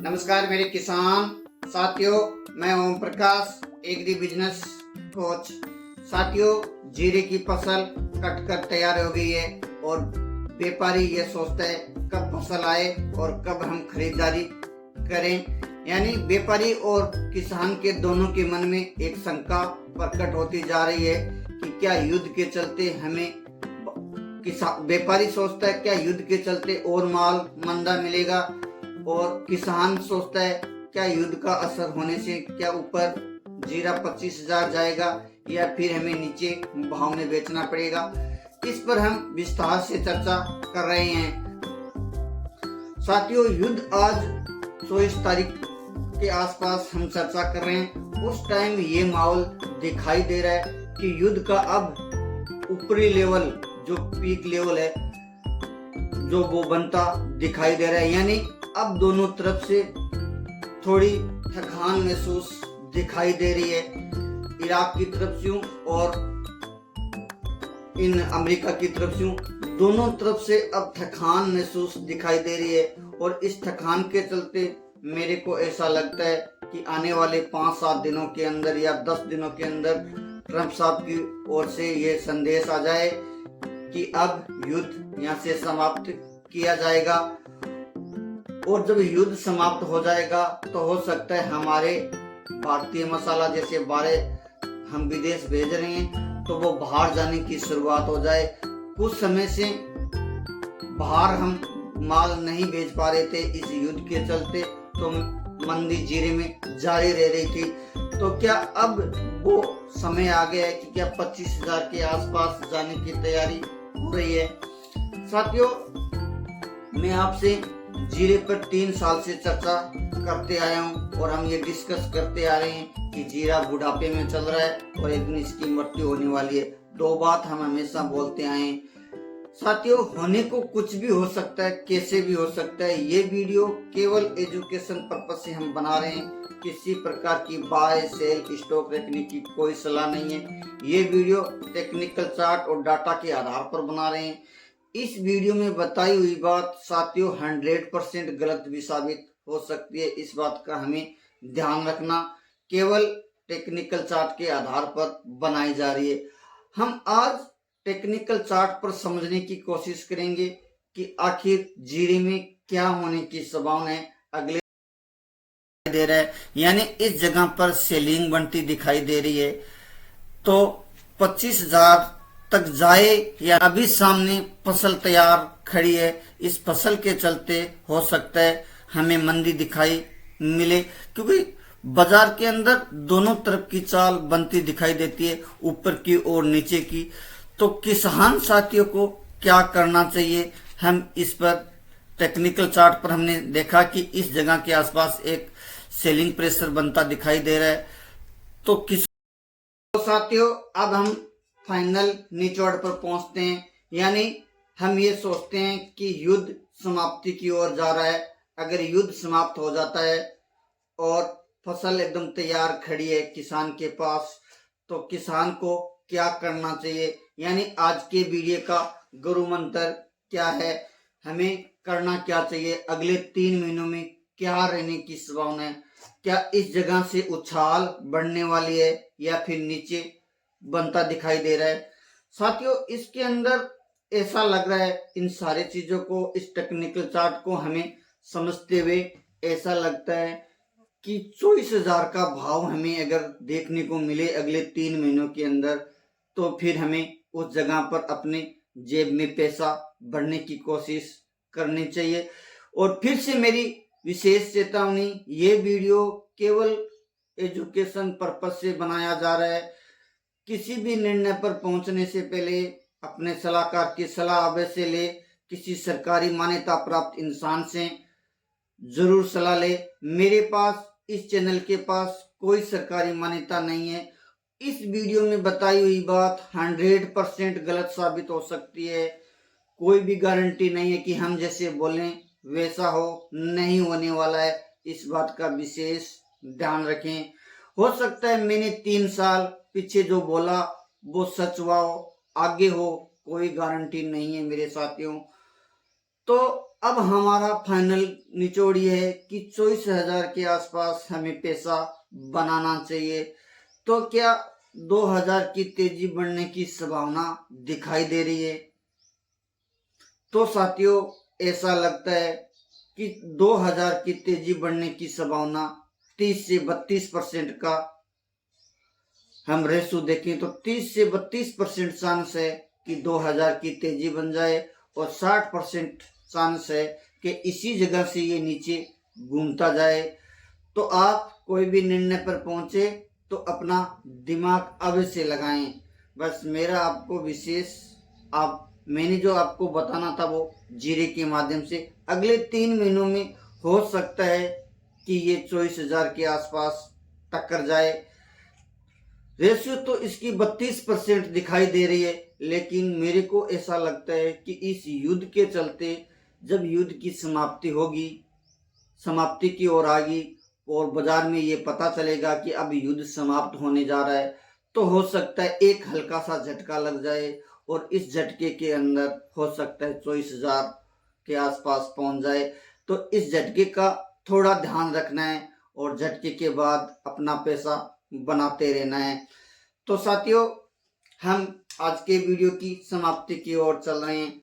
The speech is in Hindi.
नमस्कार मेरे किसान साथियों, मैं Om Prakash agri business coach. साथियों, जीरे की फसल कट कर तैयार हो गई है और व्यापारी ये सोचता है कब फसल आए और कब हम खरीदारी करें। यानी व्यापारी और किसान के दोनों के मन में एक शंका प्रकट होती जा रही है कि क्या युद्ध के चलते हमें व्यापारी सोचता है क्या युद्ध के चलते और माल मंदा मिलेगा, और किसान सोचता है क्या युद्ध का असर होने से क्या ऊपर जीरा 25,000 जाएगा या फिर हमें नीचे भाव में बेचना पड़ेगा। इस पर हम विस्तार से चर्चा कर रहे हैं। साथियों, युद्ध आज 24 तारीख के आसपास हम चर्चा कर रहे हैं। उस टाइम ये माहौल दिखाई दे रहा है कि युद्ध का अब ऊपरी लेवल जो पीक लेवल है जो वो बनता दिखाई दे रहा है। यानी अब दोनों तरफ से थोड़ी थकान महसूस दिखाई दे रही है। इराक की तरफ से और इन अमेरिका की तरफ से, दोनों तरफ से अब थकान महसूस दिखाई दे रही है। और इस थकान के चलते मेरे को ऐसा लगता है कि आने वाले 5-7 दिनों के अंदर या 10 दिनों के अंदर ट्रंप साहब की ओर से ये संदेश आ जाए कि अब युद्ध यहाँ से समाप्त किया जाएगा। और जब युद्ध समाप्त हो जाएगा तो हो सकता है हमारे भारतीय मसाला जैसे बारे हम विदेश भेज रहे हैं तो वो बाहर जाने की शुरुआत हो जाए। कुछ समय से बाहर हम माल नहीं भेज पा रहे थे इस युद्ध के चलते, तो मंदी जीरे में जारी रह रही थी। तो क्या अब वो समय आ गया है कि क्या 25,000 के आसपास जाने की तैयारी हो रही है। साथियों, मैं आपसे जीरे पर 3 साल से चर्चा करते आया हूँ और हम ये डिस्कस करते आ रहे हैं कि जीरा बुढ़ापे में चल रहा है और एक दिन इसकी मृत्यु होने वाली है। 2 बात हम हमेशा बोलते आए हैं। साथियों, होने को कुछ भी हो सकता है, कैसे भी हो सकता है। ये वीडियो केवल एजुकेशन पर्पस से हम बना रहे हैं। किसी प्रकार की बाय सेल स्टॉक रखने की कोई सलाह नहीं है। ये वीडियो टेक्निकल चार्ट और डाटा के आधार पर बना रहे हैं। इस वीडियो में बताई हुई बात साथियों 100% गलत भी साबित हो सकती है। इस बात का हमें ध्यान रखना। केवल टेक्निकल चार्ट के आधार पर बनाई जा रही है। हम आज टेक्निकल चार्ट पर समझने की कोशिश करेंगे कि आखिर जीरे में क्या होने की संभावना है। अगले दे रहा है, यानी इस जगह पर सेलिंग बनती दिखाई दे रही है तो 25,000 तक जाए या अभी सामने फसल तैयार खड़ी है, इस फसल के चलते हो सकता है हमें मंदी दिखाई मिले, क्योंकि बाजार के अंदर दोनों तरफ की चाल बनती दिखाई देती है, ऊपर की और नीचे की। तो किसान साथियों को क्या करना चाहिए, हम इस पर टेक्निकल चार्ट पर हमने देखा कि इस जगह के आसपास एक सेलिंग प्रेशर बनता दिखाई दे रहा है। तो साथियों, अब हम फाइनल निचोड़ पर पहुंचते हैं। यानी हम ये सोचते हैं कि युद्ध समाप्ति की ओर जा रहा है। अगर युद्ध समाप्त हो जाता है और फसल एकदम तैयार खड़ी है किसान के पास, तो किसान को क्या करना चाहिए। यानी आज के वीडियो का गुरु मंत्र क्या है, हमें करना क्या चाहिए, अगले 3 महीनों में क्या रहने की संभावना है, क्या इस जगह से उछाल बढ़ने वाली है या फिर नीचे बनता दिखाई दे रहा है। साथियों, इसके अंदर ऐसा लग रहा है, इन सारी चीजों को, इस टेक्निकल चार्ट को हमें समझते हुए ऐसा लगता है कि 24,000 का भाव हमें अगर देखने को मिले अगले 3 महीनों के अंदर, तो फिर हमें उस जगह पर अपने जेब में पैसा भरने की कोशिश करनी चाहिए। और फिर से मेरी विशेष चेतावनी, ये वीडियो केवल एजुकेशन पर्पस से बनाया जा रहा है। किसी भी निर्णय पर पहुंचने से पहले अपने सलाहकार की सलाह अवश्य ले। किसी सरकारी मान्यता प्राप्त इंसान से जरूर सलाह ले। मेरे पास, इस चैनल के पास कोई सरकारी मान्यता नहीं है। इस वीडियो में बताई हुई बात 100% गलत साबित हो सकती है। कोई भी गारंटी नहीं है कि हम जैसे बोलें वैसा हो, नहीं होने वाला है। इस बात का विशेष ध्यान रखें। हो सकता है मैंने 3 साल पीछे जो बोला वो सच हुआ हो, आगे हो, कोई गारंटी नहीं है मेरे साथियों। तो अब हमारा फाइनल निचोड़ ये है कि 24,000 के आसपास हमें पैसा बनाना चाहिए। तो क्या 2,000 की तेजी बढ़ने की संभावना दिखाई दे रही है? तो साथियों, ऐसा लगता है कि 2,000 की तेजी बढ़ने की संभावना 30 से 32% का हम रेशो देखें तो 30 से 32% चांस है कि 2,000 की तेजी बन जाए और 60% चांस है कि इसी जगह से ये नीचे घूमता जाए। तो आप कोई भी निर्णय पर पहुंचे तो अपना दिमाग अवश्य लगाएं। बस मेरा आपको विशेष मैंने जो आपको बताना था वो जीरे के माध्यम से अगले 3 महीनों में हो सकता है कि ये 24,000 के आसपास टक्कर जाए। रेशियो तो इसकी 32% दिखाई दे रही है, लेकिन मेरे को ऐसा लगता है कि इस युद्ध के चलते जब युद्ध की समाप्ति होगी, समाप्ति की ओर आएगी और बाजार में ये पता चलेगा कि अब युद्ध समाप्त होने जा रहा है, तो हो सकता है एक हल्का सा झटका लग जाए और इस झटके के अंदर हो सकता है 24,000 के आसपास पहुंच जाए। तो इस झटके का थोड़ा ध्यान रखना है और झटके के बाद अपना पैसा बनाते रहना है। तो साथियों, हम आज के वीडियो की समाप्ति की ओर चल रहे हैं।